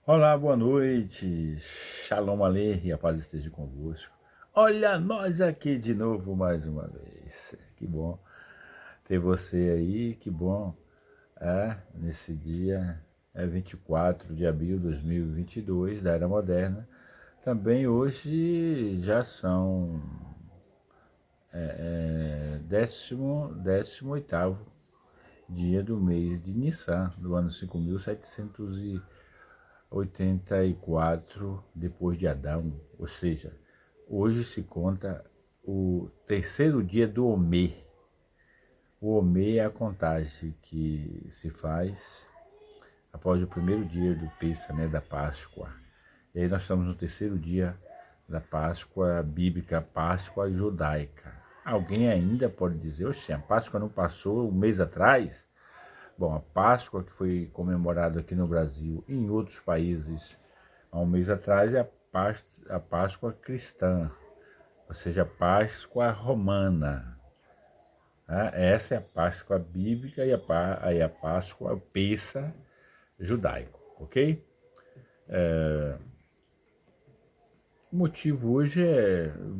Olá, boa noite. Shalom Aleichem, a paz esteja convosco. Olha nós aqui de novo mais uma vez. Que bom ter você aí, que bom. Nesse dia, 24 de abril de 2022, da Era Moderna. Também hoje já são décimo oitavo dia do mês de Nissan, do ano 5784 depois de Adão, ou seja, hoje se conta o terceiro dia do Omê. O Omê é a contagem que se faz após o primeiro dia do Pêssah, da Páscoa. E aí nós estamos no terceiro dia da Páscoa bíblica, Páscoa judaica. Alguém ainda pode dizer, oxe, a Páscoa não passou um mês atrás? Bom, a Páscoa que foi comemorada aqui no Brasil e em outros países há um mês atrás é a Páscoa cristã, ou seja, a Páscoa romana. Essa é a Páscoa bíblica e a Páscoa, o Pêssah judaico, ok? O motivo hoje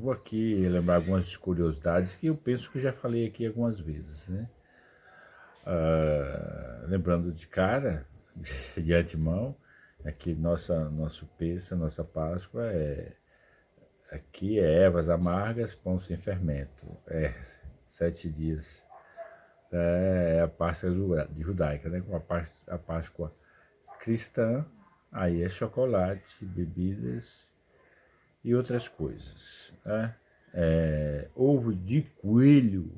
vou aqui lembrar algumas curiosidades que eu penso que eu já falei aqui algumas vezes, né? Lembrando de cara, de antemão, que nosso Pêssah, nossa Páscoa aqui é ervas amargas, pão sem fermento, 7 dias. É a Páscoa judaica, né? Com a Páscoa cristã, aí é chocolate, bebidas e outras coisas, né? Ovo de coelho.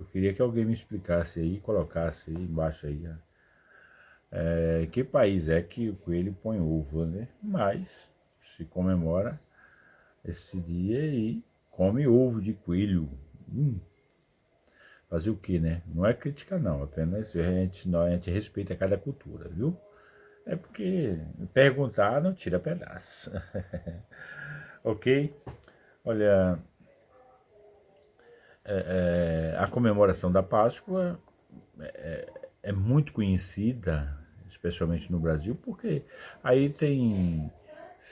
Eu queria que alguém me explicasse aí, colocasse aí embaixo aí, que país é que o coelho põe ovo, né? Mas se comemora esse dia e come ovo de coelho. Fazer o que, né? Não é crítica não, apenas a gente respeita cada cultura, viu? É porque perguntar não tira pedaço. Ok? Olha, a comemoração da Páscoa é muito conhecida, especialmente no Brasil, porque aí tem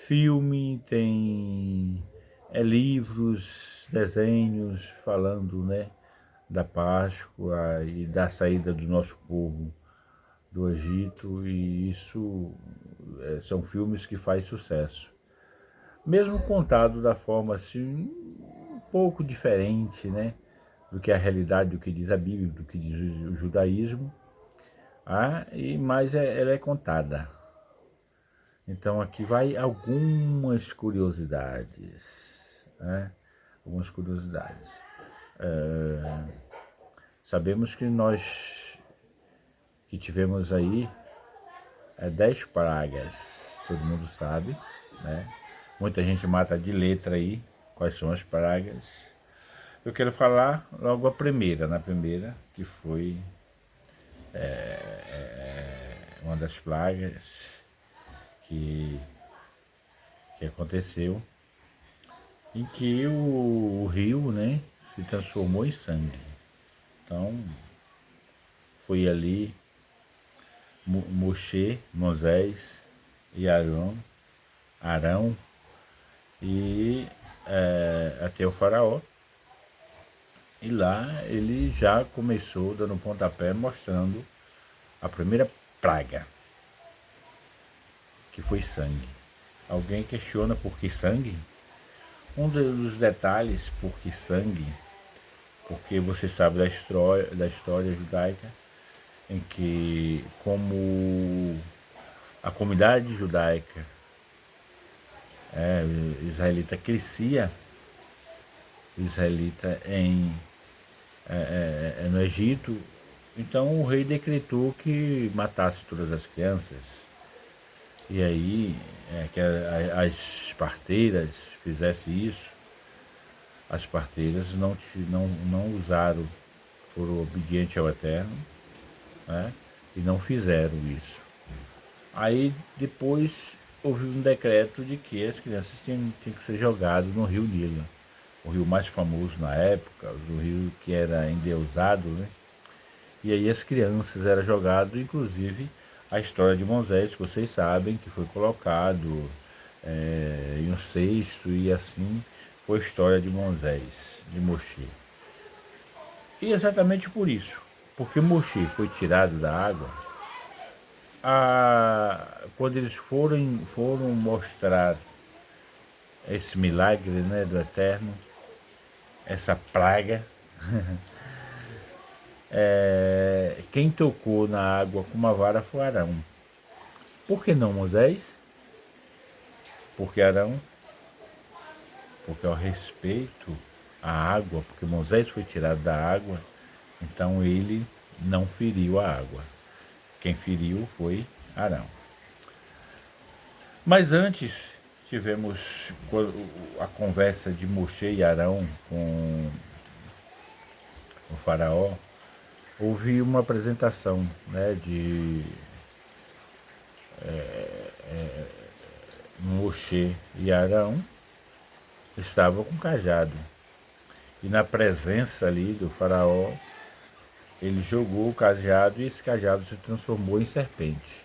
filme, tem livros, desenhos falando, né, da Páscoa e da saída do nosso povo do Egito, e isso são filmes que fazem sucesso. Mesmo contado da forma assim, um pouco diferente, né, do que a realidade, do que diz a Bíblia, do que diz o judaísmo, mas ela é contada. Então aqui vai algumas curiosidades, né? Algumas curiosidades. Sabemos que nós que tivemos aí 10 pragas, todo mundo sabe, né? Muita gente mata de letra aí quais são as pragas. Eu quero falar logo na primeira, que foi uma das pragas que aconteceu, em que o rio, né, se transformou em sangue. Então, foi ali Moisés e Arão e até o faraó. E lá ele já começou dando um pontapé, mostrando a primeira praga, que foi sangue. Alguém questiona por que sangue? Um dos detalhes por que sangue, porque você sabe da história judaica, em que como a comunidade judaica israelita crescia, no Egito, então o rei decretou que matasse todas as crianças. E aí, que as parteiras fizessem isso, as parteiras não usaram, foram obedientes ao Eterno, né? E não fizeram isso. Aí depois houve um decreto de que as crianças tinham que ser jogadas no rio Nilo, o rio mais famoso na época, o rio que era endeusado, né? E aí as crianças eram jogadas, inclusive a história de Moisés, que vocês sabem, que foi colocado em um cesto, e assim foi a história de Moisés, de Moshe. E exatamente por isso, porque Moshe foi tirado da água, quando eles foram mostrar esse milagre, né, do Eterno, essa praga, quem tocou na água com uma vara foi Arão. Por que não Moisés? Porque Arão, porque ao respeito à água, porque Moisés foi tirado da água, então ele não feriu a água. Quem feriu foi Arão. Mas antes tivemos a conversa de Moshe e Arão com o faraó. Houve uma apresentação, né, de Moshe e Arão estavam com cajado. E na presença ali do faraó, ele jogou o cajado e esse cajado se transformou em serpente.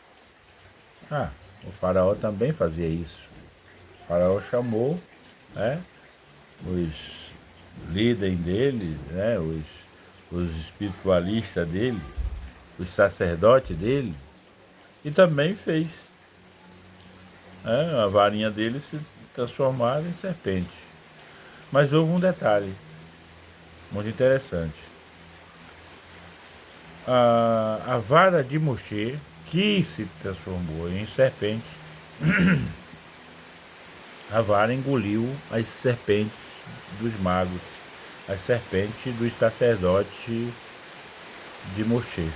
O faraó também fazia isso. O faraó chamou, né, os líderes dele, né, os espiritualistas dele, os sacerdotes dele, e também fez, a varinha dele se transformar em serpente. Mas houve um detalhe muito interessante. A vara de Moshe, que se transformou em serpente, a vara engoliu as serpentes dos magos, as serpentes dos sacerdotes de Moshe.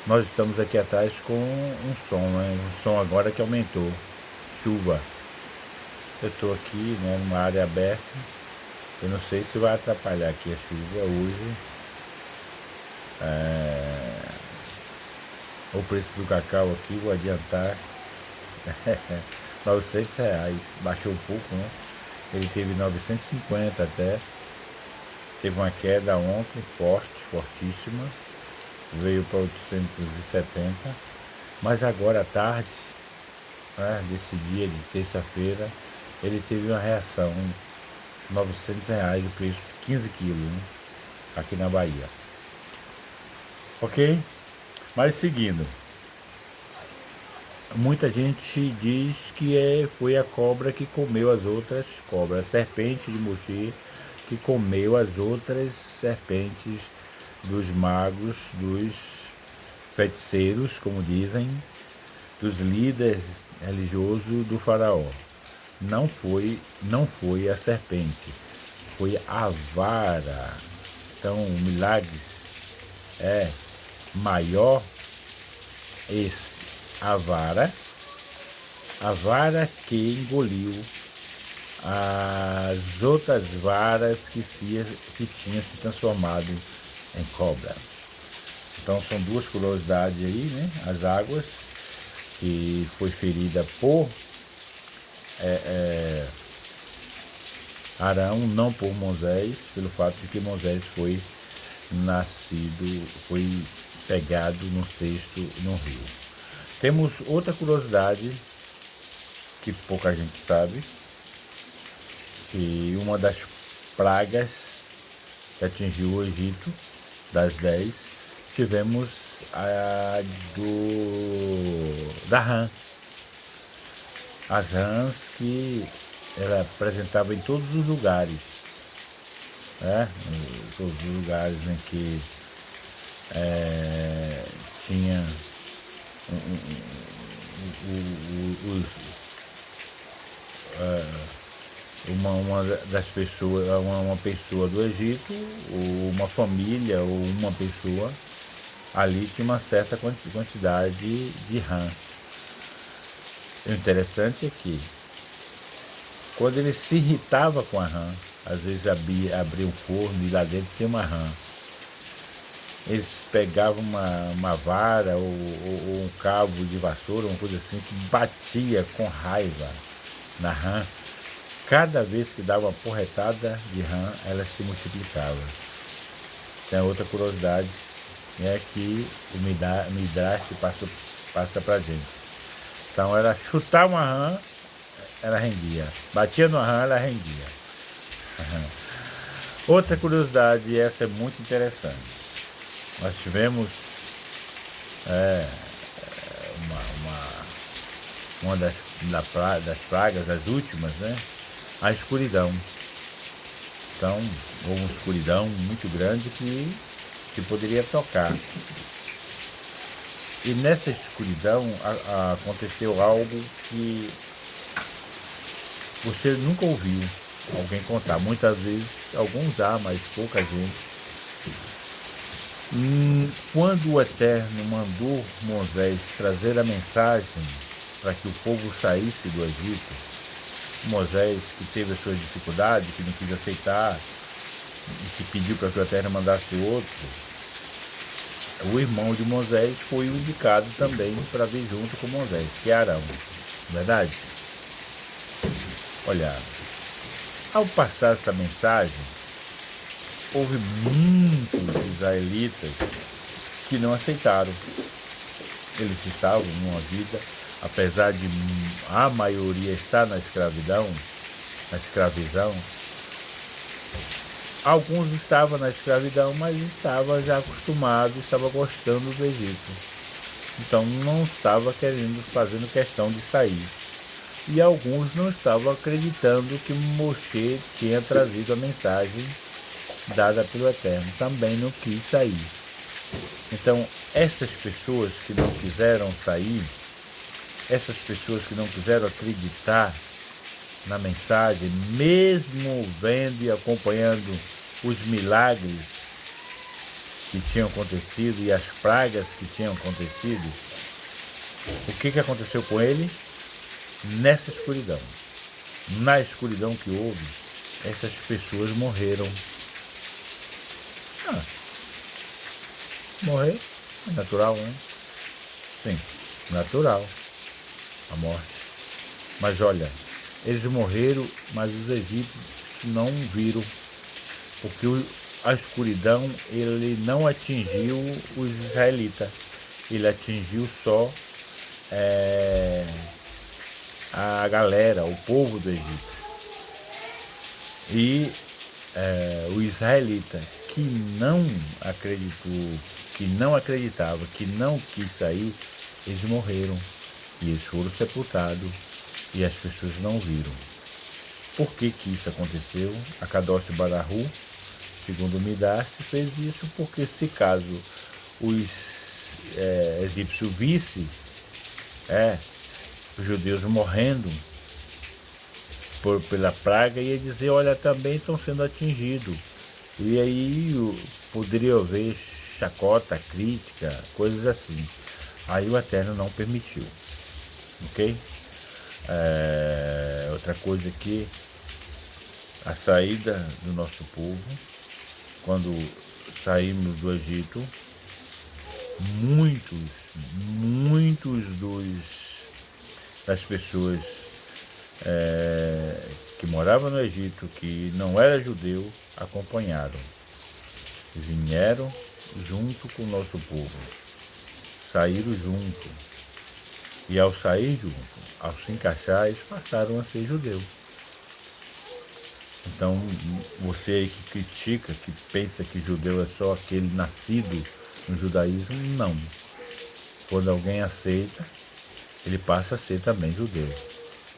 Nós estamos aqui atrás com um som, né? Um som agora que aumentou. Chuva. Eu estou aqui, né, numa área aberta. Eu não sei se vai atrapalhar aqui a chuva hoje. O preço do cacau aqui, vou adiantar. R$ 900. Baixou um pouco, né? Ele teve 950 até. Teve uma queda ontem, fortíssima. Veio para 870. Mas agora à tarde, né, desse dia de terça-feira, ele teve uma reação. R$ 900 o preço de 15 quilos, né? Aqui na Bahia. Ok? Mas seguindo. Muita gente diz que foi a cobra que comeu as outras cobras, a serpente de Moshe que comeu as outras serpentes dos magos, dos feiticeiros, como dizem, dos líderes religiosos do faraó. Não foi a serpente, foi a vara. Então o milagre é maior esse. A vara que engoliu as outras varas que tinham se transformado em cobra. Então são duas curiosidades aí, né? As águas, que foi ferida por Arão, não por Moisés, pelo fato de que Moisés foi pegado no cesto no rio. Temos outra curiosidade que pouca gente sabe, que uma das pragas que atingiu o Egito, das 10, tivemos a da rã. As rãs que ela apresentava em todos os lugares, né? Em todos os lugares em que tinha uma das pessoas, uma pessoa do Egito, ou uma família, ou uma pessoa, ali tinha uma certa quantidade de rã. O interessante é que, quando ele se irritava com a rã, às vezes abria um forno e lá dentro tinha uma rã. Eles pegavam uma vara ou um cabo de vassoura, uma coisa assim, que batia com raiva na rã. Cada vez que dava uma porretada de rã, ela se multiplicava. Tem outra curiosidade que o Midrash passa para a gente. Então era chutar uma rã, ela rendia. Batia no rã, ela rendia. Outra curiosidade, e essa é muito interessante. Nós tivemos uma das pragas, das últimas, né? A escuridão. Então, houve uma escuridão muito grande que poderia tocar. E nessa escuridão aconteceu algo que você nunca ouviu alguém contar. Muitas vezes, alguns mas pouca gente. Quando o Eterno mandou Moisés trazer a mensagem para que o povo saísse do Egito, Moisés, que teve as suas dificuldades, que não quis aceitar, que pediu para que o Eterno mandasse outro, o irmão de Moisés foi o indicado também para vir junto com Moisés, que é Arão. Verdade? Olha, ao passar essa mensagem, houve muitos israelitas que não aceitaram. Eles estavam numa vida, apesar de a maioria estar na escravidão, alguns estavam na escravidão, mas estavam já acostumados, estavam gostando do Egito. Então não estava fazendo questão de sair. E alguns não estavam acreditando que Moshe tinha trazido a mensagem dada pelo Eterno. Também não quis sair. Então, essas pessoas que não quiseram sair, essas pessoas que não quiseram acreditar na mensagem, mesmo vendo e acompanhando os milagres que tinham acontecido e as pragas que tinham acontecido, o que aconteceu com ele? Nessa escuridão, na escuridão que houve, essas pessoas morreram. Morrer é natural, né? Sim, natural, a morte. Mas olha, eles morreram, mas os egípcios não viram, porque a escuridão ele não atingiu os israelitas, ele atingiu só a galera, o povo do Egito. E o israelita que não acreditou, que não acreditava, que não quis sair, eles morreram. E eles foram sepultados e as pessoas não viram. Por que isso aconteceu? A Kadosh Barahu, segundo o Midrash, fez isso porque se caso os egípcios vissem os judeus morrendo pela praga, ia dizer, olha, também estão sendo atingidos. E aí poderia haver chacota, crítica, coisas assim. Aí o Eterno não permitiu. Ok? Outra coisa aqui, a saída do nosso povo, quando saímos do Egito, muitos das pessoas que moravam no Egito, que não era judeu, acompanharam. Vieram junto com o nosso povo. Saíram junto. E ao sair junto, ao se encaixar, eles passaram a ser judeus. Então, você aí que critica, que pensa que judeu é só aquele nascido no judaísmo, não. Quando alguém aceita, ele passa a ser também judeu.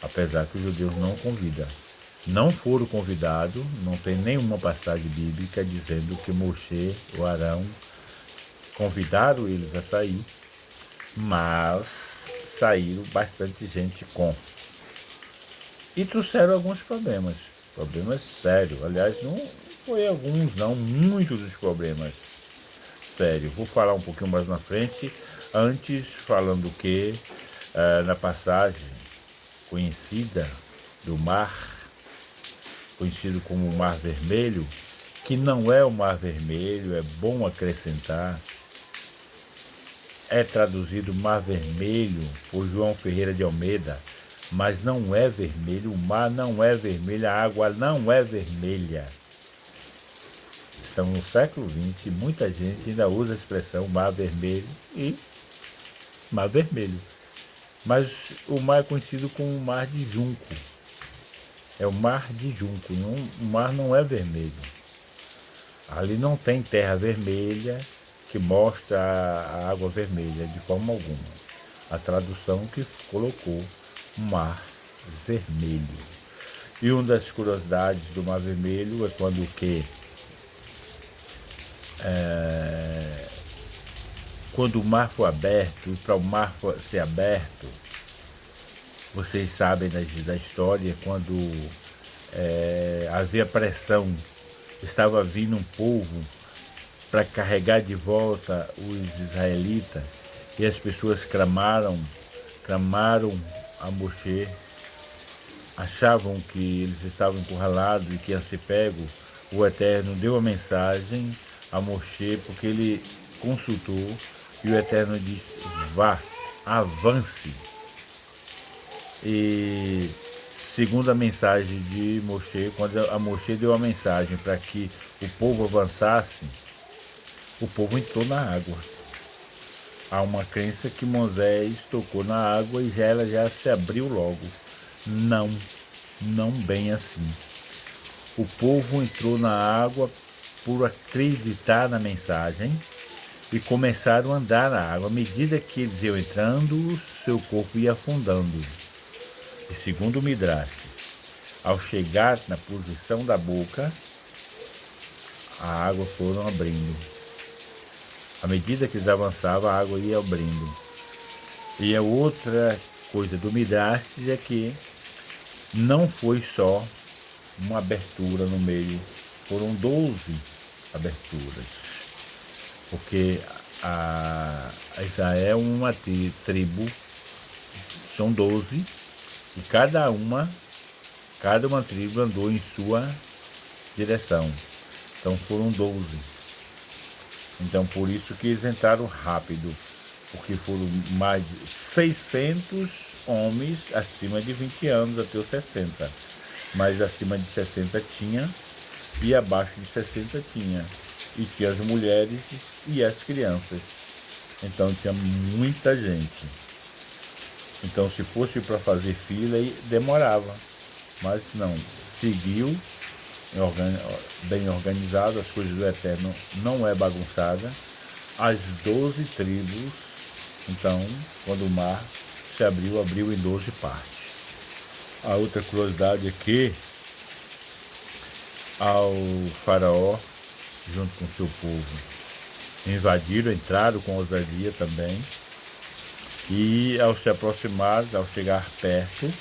Apesar que os judeus não convidam. Não foram convidados, não tem nenhuma passagem bíblica dizendo que Moshe ou Arão convidaram eles a sair, mas saíram bastante gente com. E trouxeram alguns problemas sérios. Aliás, não foi alguns, não, muitos dos problemas sérios. Vou falar um pouquinho mais na frente, antes falando que na passagem conhecida do mar, conhecido como o Mar Vermelho, que não é o Mar Vermelho, é bom acrescentar, é traduzido Mar Vermelho por João Ferreira de Almeida, mas não é vermelho, o mar não é vermelho, a água não é vermelha. Estamos no século XX e muita gente ainda usa a expressão mar vermelho e mar vermelho. Mas o mar é conhecido como mar de Junco. É o mar de Junco, o mar não é vermelho. Ali não tem terra vermelha que mostra a água vermelha de forma alguma. A tradução que colocou mar vermelho. E uma das curiosidades do mar vermelho é quando o quê? Quando o mar for aberto, e para o mar ser aberto, vocês sabem da história, quando havia pressão, estava vindo um povo para carregar de volta os israelitas, e as pessoas clamaram a Moshe, achavam que eles estavam encurralados e que iam ser pegos. O Eterno deu a mensagem a Moshe, porque ele consultou, e o Eterno disse: vá, avance. E segundo a mensagem de Moshe, quando a Moshe deu a mensagem para que o povo avançasse, o povo entrou na água. Há uma crença que Moisés tocou na água e ela já se abriu logo. Não bem assim. O povo entrou na água por acreditar na mensagem e começaram a andar na água. À medida que eles iam entrando, seu corpo ia afundando. E segundo o Midrash, ao chegar na posição da boca, a água foram abrindo. À medida que eles avançavam, a água ia abrindo. E a outra coisa do Midrash é que não foi só uma abertura no meio, foram 12 aberturas. Porque a Israel é uma tribo, são 12, e cada uma tribo andou em sua direção. Então foram 12. Então por isso que eles entraram rápido, porque foram mais de 600 homens acima de 20 anos até os 60. Mas acima de 60 tinha, e abaixo de 60 tinha. E tinha as mulheres e as crianças. Então tinha muita gente. Então se fosse para fazer fila, demorava. Mas não, seguiu bem organizado, as coisas do Eterno não é bagunçada. As 12 tribos, então, quando o mar se abriu em 12 partes. A outra curiosidade é que ao faraó, junto com seu povo, invadiram, entraram com ousadia também, e ao se aproximar, ao chegar perto,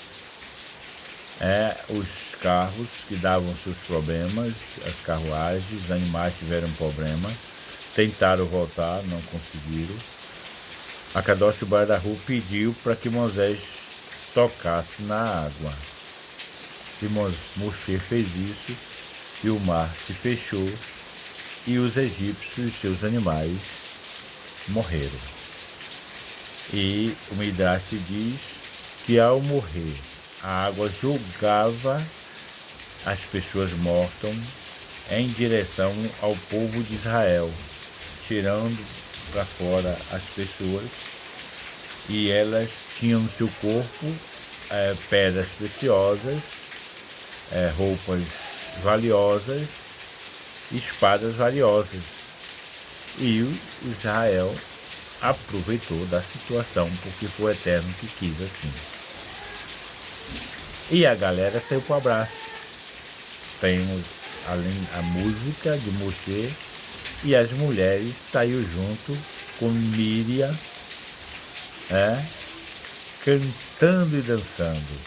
os carros que davam seus problemas, as carruagens, os animais tiveram problema, tentaram voltar, não conseguiram. A Kadosh Bardahu pediu para que Moisés tocasse na água. E Moshe fez isso, e o mar se fechou, e os egípcios e seus animais morreram. E o Midrash diz que ao morrer, a água jogava as pessoas mortas em direção ao povo de Israel, tirando para fora as pessoas, e elas tinham no seu corpo pedras preciosas, roupas valiosas, espadas valiosas. E o Israel aproveitou da situação, porque foi o Eterno que quis assim. E a galera saiu para o abraço. Temos além a música de Moshe, e as mulheres saíram junto com Miriam, cantando e dançando,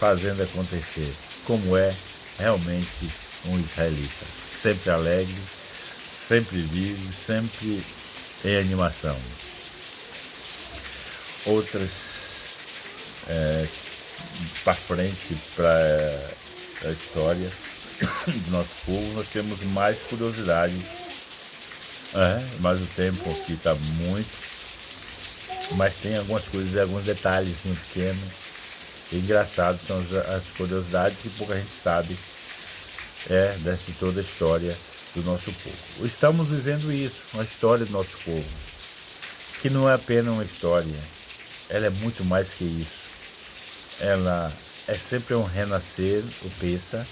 fazendo acontecer, como é realmente um israelita, sempre alegre, sempre vivo, sempre em animação. Outras para frente, para a história do nosso povo, nós temos mais curiosidades, mas o tempo aqui está muito, mas tem algumas coisas, alguns detalhes assim, pequenos e engraçados, são as curiosidades que pouca gente sabe dessa toda a história do nosso povo. Estamos vivendo isso, uma história do nosso povo, que não é apenas uma história, ela é muito mais que isso. Ela é sempre um renascer, o Pessa,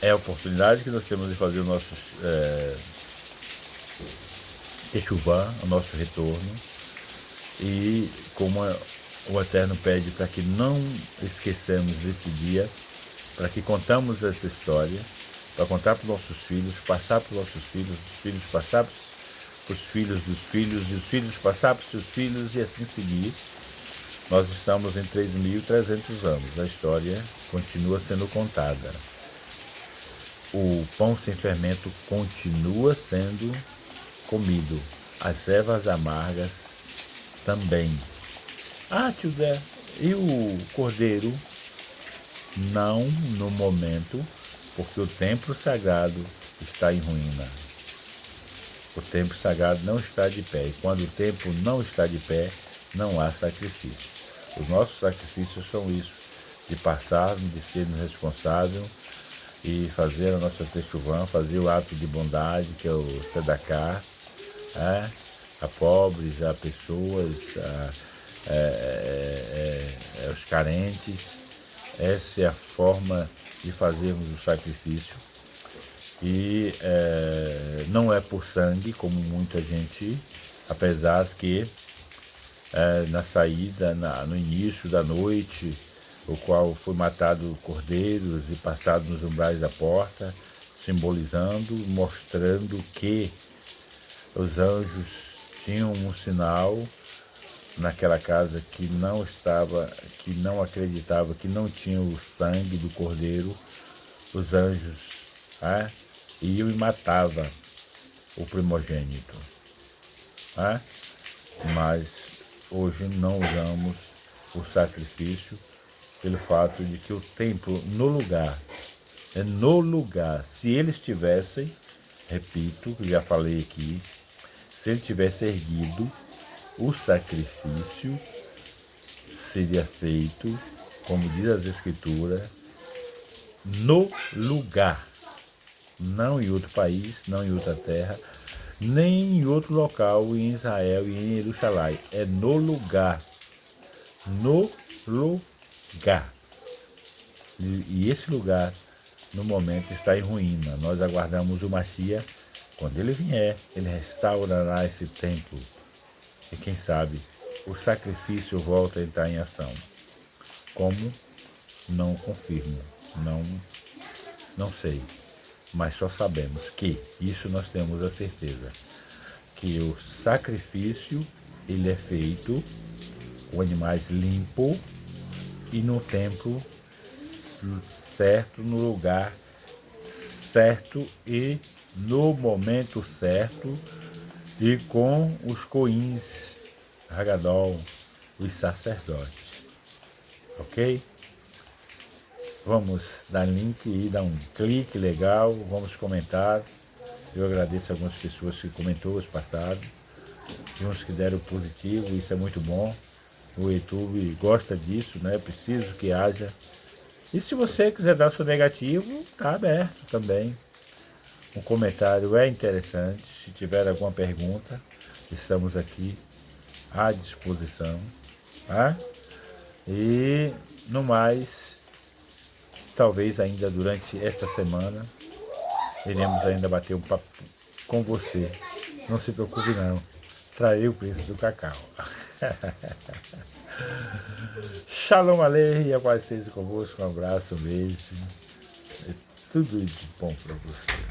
é a oportunidade que nós temos de fazer o nosso Techuvá, o nosso retorno, e como o Eterno pede para que não esqueçamos desse dia, para que contamos essa história, para contar para os nossos filhos, passar para os nossos filhos, os filhos passar para os filhos dos filhos, e os filhos passar para os seus filhos, e assim seguir. Nós estamos em 3.300 anos, a história continua sendo contada. O pão sem fermento continua sendo comido, as ervas amargas também. Ah, tio Zé, e o cordeiro? Não no momento, porque o templo sagrado está em ruína. O templo sagrado não está de pé, e quando o templo não está de pé, não há sacrifício. Os nossos sacrifícios são isso, de passarmos, de sermos responsáveis e fazer a nossa techuvá, fazer o ato de bondade, que é o tzedakah, a pobres, a pessoas, aos carentes. Essa é a forma de fazermos o sacrifício. E não é por sangue, como muita gente, apesar que na saída, no início da noite, o qual foi matado cordeiros e passado nos umbrais da porta, simbolizando, mostrando que os anjos tinham um sinal naquela casa que não estava, que não acreditava, que não tinha o sangue do cordeiro. Os anjos iam e matavam o primogênito. Mas hoje não usamos o sacrifício pelo fato de que o templo é no lugar. Se eles tivessem, repito, já falei aqui, se ele tivesse erguido, o sacrifício seria feito, como diz as Escrituras, no lugar, não em outro país, não em outra terra, nem em outro local em Israel e em Jerusalém. É no lugar. No lugar. E esse lugar, no momento, está em ruína. Nós aguardamos o Messias. Quando ele vier, ele restaurará esse templo. E quem sabe, o sacrifício volta a entrar em ação. Como? Não confirmo. Não sei. Mas só sabemos que, isso nós temos a certeza, que o sacrifício, ele é feito com animais limpos e no tempo certo, no lugar certo e no momento certo e com os coins, Hagadol, os sacerdotes. Ok? Vamos dar link e dar um clique legal, vamos comentar. Eu agradeço a algumas pessoas que comentou os passados, e uns que deram positivo, isso é muito bom. O YouTube gosta disso, né? Preciso que haja. E se você quiser dar seu negativo, está aberto também. Um comentário é interessante. Se tiver alguma pergunta, estamos aqui à disposição. E no mais, talvez ainda durante esta semana, iremos ainda bater um papo com você. Não se preocupe não. Trarei o preço do cacau. Shalom Aleichem, a paz esteja convosco. Um abraço, um beijo. É tudo de bom para você.